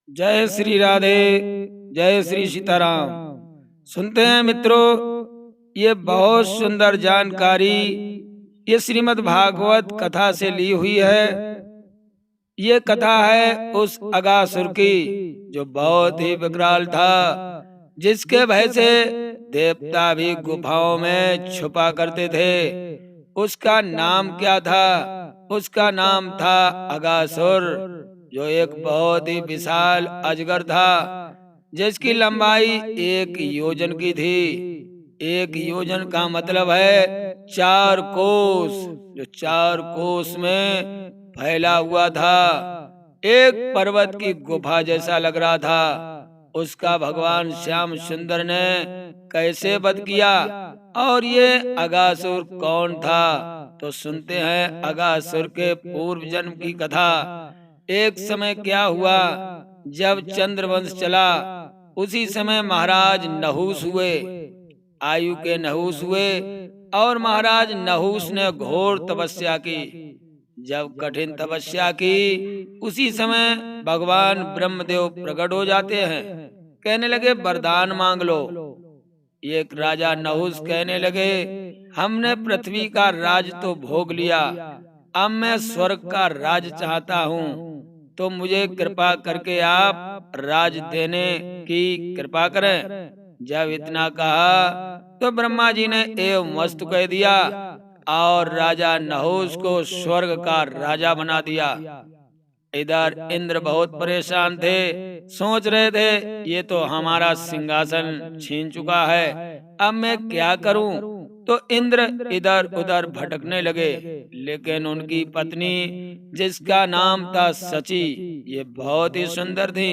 जय श्री राधे, जय श्री सीताराम। सुनते हैं मित्रों, ये बहुत सुंदर जानकारी ये श्रीमद् भागवत कथा से ली हुई है। ये कथा है उस अगासुर की जो बहुत ही विकराल था, जिसके भय से देवता भी गुफाओं में छुपा करते थे। उसका नाम क्या था? उसका नाम था अगासुर, जो एक बहुत ही विशाल अजगर था, जिसकी लंबाई 1 योजन की थी। 1 योजन का मतलब है 4 कोस, जो 4 कोस में फैला हुआ था। एक पर्वत की गुफा जैसा लग रहा था। उसका भगवान श्याम सुंदर ने कैसे वध किया, और ये अगासुर कौन था? तो सुनते हैं अगासुर के पूर्व जन्म की कथा। एक समय क्या हुआ, जब चंद्रवंश चला, उसी समय महाराज नहुस हुए, आयु के नहुस हुए। और महाराज नहुस ने घोर तपस्या की। जब कठिन तपस्या की, उसी समय भगवान ब्रह्मदेव प्रकट हो जाते हैं। कहने लगे वरदान मांग लो। एक राजा नहुस कहने लगे, हमने पृथ्वी का राज तो भोग लिया, अब मैं स्वर्ग का राज चाहता हूँ। तो मुझे कृपा करके आप राज देने की कृपा करें। जब इतना कहा, तो ब्रह्मा जी ने एवं वस्तु कह दिया, और राजा नहुस को स्वर्ग का राजा बना दिया। इधर इंद्र बहुत परेशान थे, सोच रहे थे ये तो हमारा सिंहासन छीन चुका है, अब मैं क्या करूं? तो इंद्र इधर उधर भटकने लगे। लेकिन उनकी पत्नी, जिसका नाम था सची, ये बहुत ही सुंदर थी।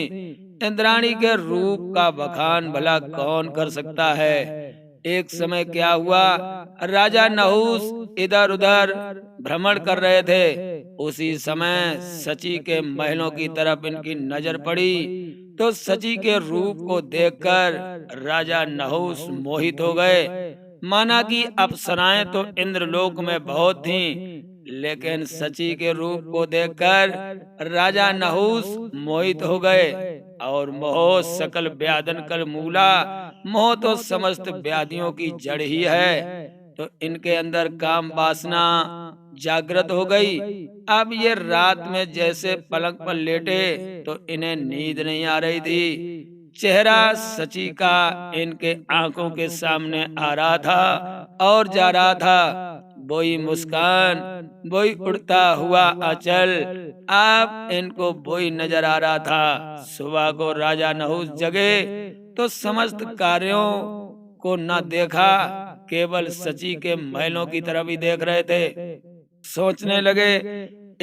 इंद्राणी के रूप का बखान भला कौन कर सकता है। एक समय क्या हुआ, राजा नहुस इधर उधर भ्रमण कर रहे थे। उसी समय सची के महलों की तरफ इनकी नजर पड़ी। तो सची के रूप को देखकर राजा नहुस मोहित हो गए। माना कि अप्सराएं तो इंद्रलोक में बहुत थीं, लेकिन सची के रूप को देखकर राजा नहुस मोहित हो गए। और मोह सकल व्याधन कल मूला, मोह तो समस्त व्याधियों की जड़ ही है। तो इनके अंदर काम वासना जागृत हो गई। अब ये रात में जैसे पलंग पर लेटे, तो इन्हें नींद नहीं आ रही थी। चेहरा सची का इनके आंखों के सामने आ रहा था और जा रहा था। वही मुस्कान, वही उड़ता हुआ आंचल, अब इनको वही नजर आ रहा था। सुबह को राजा नहुस जगे, तो समस्त कार्यों को न देखा, केवल सची के महलों की तरफ ही देख रहे थे। सोचने लगे,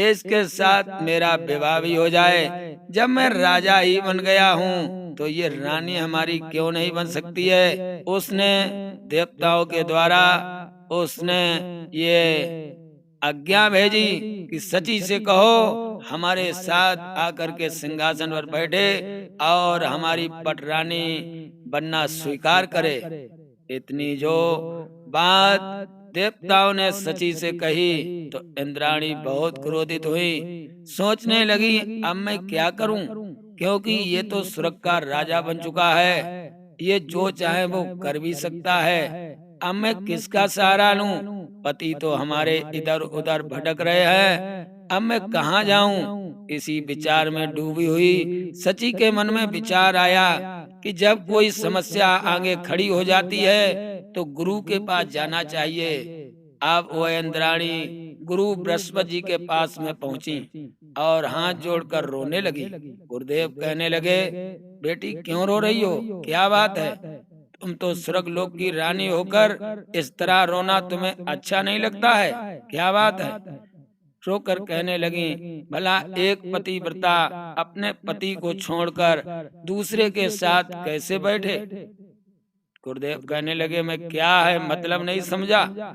इसके साथ मेरा विवाह भी हो जाए। जब मैं राजा ही बन गया हूँ, तो ये रानी हमारी क्यों नहीं बन सकती है? उसने देवताओं के द्वारा उसने ये आज्ञा भेजी कि सची से कहो हमारे साथ आकर के सिंहासन पर बैठे और हमारी पटरानी बनना स्वीकार करे। इतनी जो बात देवताओं ने सची से कही, तो इंद्राणी बहुत क्रोधित हुई। सोचने लगी, अब मैं क्या करूं, क्योंकि ये तो स्वर्ग का राजा बन चुका है, ये जो चाहे वो कर भी सकता है। अब मैं किसका सहारा लूं? पति तो हमारे इधर उधर भटक रहे हैं, अब मैं कहाँ जाऊं? इसी विचार में डूबी हुई सची के मन में विचार आया कि जब कोई समस्या आगे खड़ी हो जाती है, तो गुरु के पास जाना चाहिए। अब वो इंद्राणी गुरु बृहस्पति जी के पास में पहुंची और हाथ जोड़कर रोने लगी। गुरुदेव कहने लगे, बेटी क्यों रो रही हो, क्या बात है? तुम तो स्वर्ग लोक की रानी होकर इस तरह रोना तुम्हें अच्छा नहीं लगता है, क्या बात है? रोकर कहने लगी, भला एक पतिव्रता अपने पति को छोड़कर दूसरे के साथ कैसे बैठे? गुरुदेव कहने लगे, मैं क्या है मतलब नहीं समझा।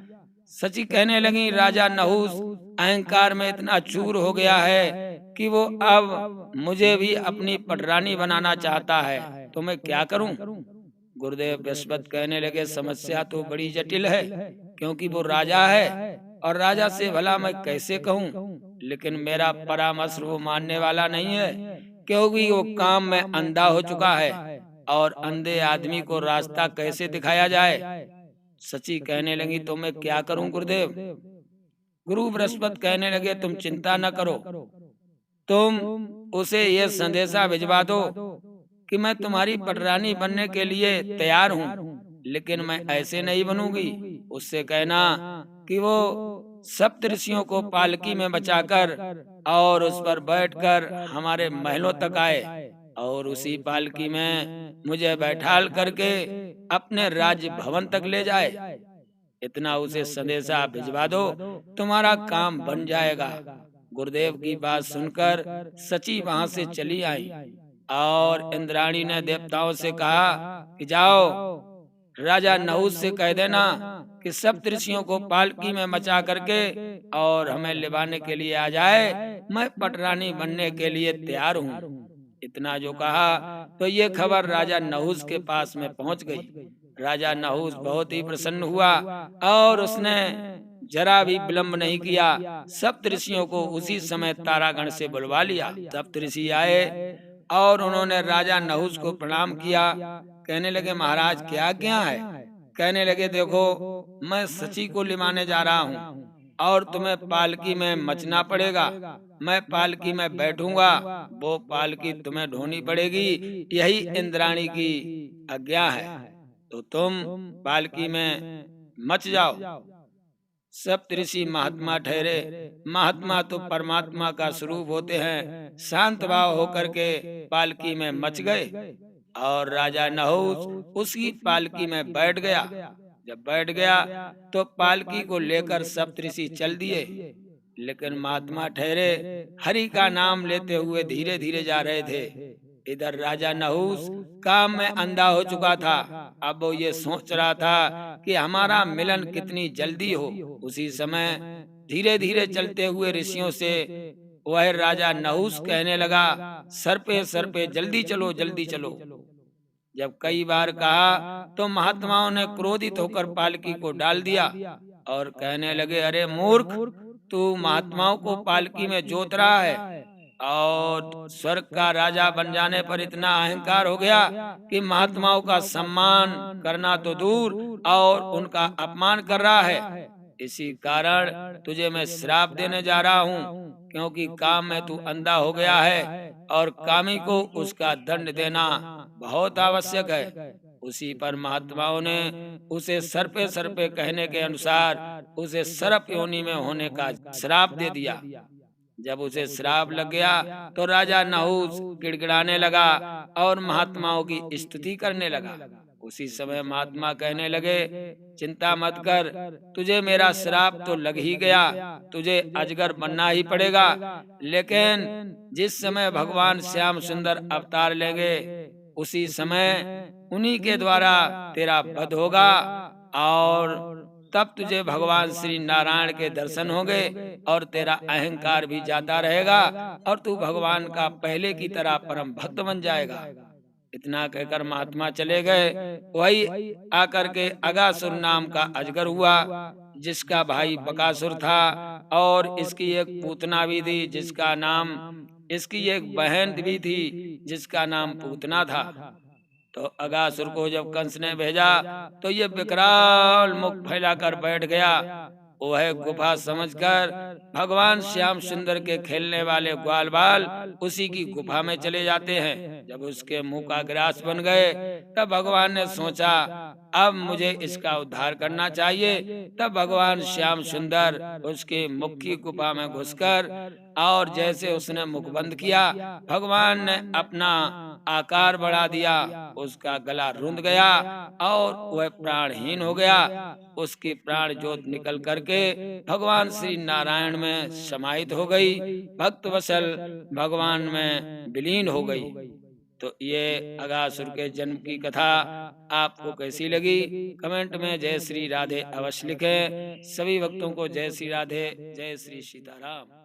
सची कहने लगी, राजा नहुस अहंकार में इतना चूर हो गया है कि वो अब मुझे भी अपनी पटरानी बनाना चाहता है, तो मैं क्या करूं? गुरुदेव बृहस्पति कहने लगे, समस्या तो बड़ी जटिल है, क्योंकि वो राजा है और राजा से भला मैं कैसे कहूं? लेकिन मेरा परामर्श वो मानने वाला नहीं है। क्योंकि वो काम में अंधा हो चुका है और अंधे आदमी को रास्ता कैसे दिखाया जाए। सची कहने लगी, तो मैं क्या करूं गुरुदेव। गुरु बृहस्पति कहने लगे, तुम चिंता न करो, तुम उसे ये संदेशा भिजवा दो कि मैं तुम्हारी पटरानी बनने के लिए तैयार हूँ, लेकिन मैं ऐसे नहीं बनूंगी। उससे कहना कि वो सप्तऋषियों को पालकी में बचाकर और उस पर बैठकर हमारे महलों तक आए और उसी पालकी में मुझे बैठाल करके अपने राज भवन तक ले जाए। इतना उसे संदेशा भिजवा दो, तुम्हारा काम बन जाएगा। गुरुदेव की बात सुनकर सची वहां से चली आई और इंद्राणी ने देवताओं से कहा कि जाओ, राजा नहुस से कह देना कि सप्तऋषियों को पालकी में मचा करके और हमें लिवाने के लिए आ जाए, मैं पटरानी बनने के लिए तैयार हूँ। इतना जो कहा तो ये खबर राजा नहुस के पास में पहुंच गई। राजा नहुस बहुत ही प्रसन्न हुआ और उसने जरा भी विलंब नहीं किया, सप्तऋषियों को उसी समय तारागण से बुलवा लिया। सप्तऋषि आए और उन्होंने राजा नहुस को प्रणाम किया। कहने लगे, महाराज क्या आज्ञा है। कहने लगे, देखो मैं सची को लिमाने जा रहा हूँ और तुम्हें पालकी में मचना पड़ेगा। मैं पालकी में बैठूंगा, वो पालकी तुम्हें ढोनी पड़ेगी, यही इंद्राणी की आज्ञा है। तो तुम पालकी में मच जाओ। सप्तऋषि महात्मा ठहरे। महात्मा तो परमात्मा का स्वरूप होते हैं। शांत भाव होकर के पालकी में मच गए और राजा नहुस उसकी पालकी में बैठ गया। जब बैठ गया तो पालकी को लेकर सप्तऋषि चल दिए, लेकिन महात्मा ठहरे हरि का नाम लेते हुए धीरे धीरे जा रहे थे। इधर राजा नहुस काम में अंधा हो चुका था। अब वो ये सोच रहा था कि हमारा मिलन कितनी जल्दी हो। उसी समय धीरे धीरे चलते हुए ऋषियों से वह राजा नहुस कहने लगा, सर पे जल्दी चलो, जल्दी चलो। जब कई बार कहा तो महात्माओं ने क्रोधित होकर पालकी को डाल दिया और कहने लगे, अरे मूर्ख, तू महात्माओं को पालकी में जोत रहा है और स्वर्ग का राजा बन जाने पर इतना अहंकार हो गया कि महात्माओं का सम्मान करना तो दूर और उनका अपमान कर रहा है। इसी कारण तुझे मैं श्राप देने जा रहा हूँ, क्योंकि काम में तू अंधा हो गया है और कामी को उसका दंड देना बहुत आवश्यक है। उसी पर महात्माओं ने उसे सर पे कहने के अनुसार उसे सर्प योनि में होने का श्राप दे दिया। जब उसे श्राप लग गया तो राजा नहुस गिड़गिड़ाने लगा और महात्माओं की स्तुति करने लगा। उसी समय महात्मा कहने लगे, चिंता मत कर, तुझे मेरा श्राप तो लग ही गया, तुझे अजगर बनना ही पड़ेगा, लेकिन जिस समय भगवान श्याम सुंदर अवतार लेंगे उसी समय उन्हीं के द्वारा तेरा वध होगा और तब तुझे भगवान श्री नारायण के दर्शन होंगे और तेरा अहंकार भी जाता रहेगा और तू भगवान का पहले की तरह परम भक्त बन जाएगा। इतना कहकर महात्मा चले गए। वही आकर के अगासुर नाम का अजगर हुआ, जिसका भाई बकासुर था और इसकी एक पूतना भी थी जिसका नाम, इसकी एक बहन भी थी जिसका नाम पूतना था। तो अगासुर को जब कंस ने भेजा तो ये विकराल मुख फैलाकर बैठ गया। वह गुफा समझकर भगवान श्याम सुंदर के खेलने वाले ग्वाल बाल उसी की गुफा में चले जाते हैं। जब उसके मुंह का ग्रास बन गए तब भगवान ने सोचा अब मुझे इसका उद्धार करना चाहिए। तब भगवान श्याम सुंदर उसके मुख की गुफा में घुसकर और जैसे उसने मुख बंद किया, भगवान ने अपना आकार बढ़ा दिया, उसका गला रुंध गया और वह प्राणहीन हो गया। उसकी प्राण ज्योत निकल करके भगवान श्री नारायण में समाहित हो गई, भक्त वसल भगवान में विलीन हो गई। तो ये अगासुर के जन्म की कथा आपको कैसी लगी, कमेंट में जय श्री राधे अवश्य लिखें। सभी भक्तों को जय श्री राधे, जय श्री सीताराम।